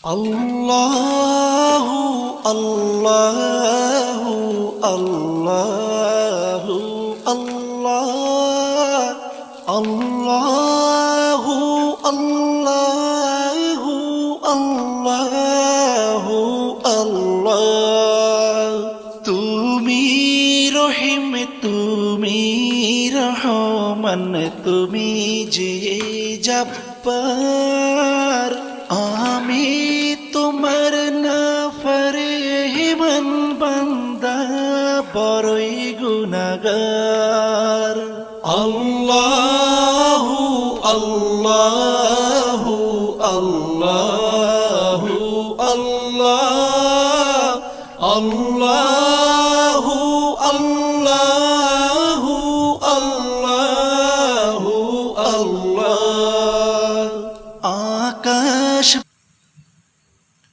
আল্লাহু আল্লাহু আল্লাহু আল্লাহ আল্লাহু আল্লাহু আল্লাহু আল্লাহ। তুমি রহিম, তুমি রহমান, তুমি যে জব্বার, আমি তোমার নাফরমান বান্দা, বড়ই গুনাহগার। আল্লাহু আল্লাহু আল্লাহু আল্লাহ আল্লাহু আল্লাহ।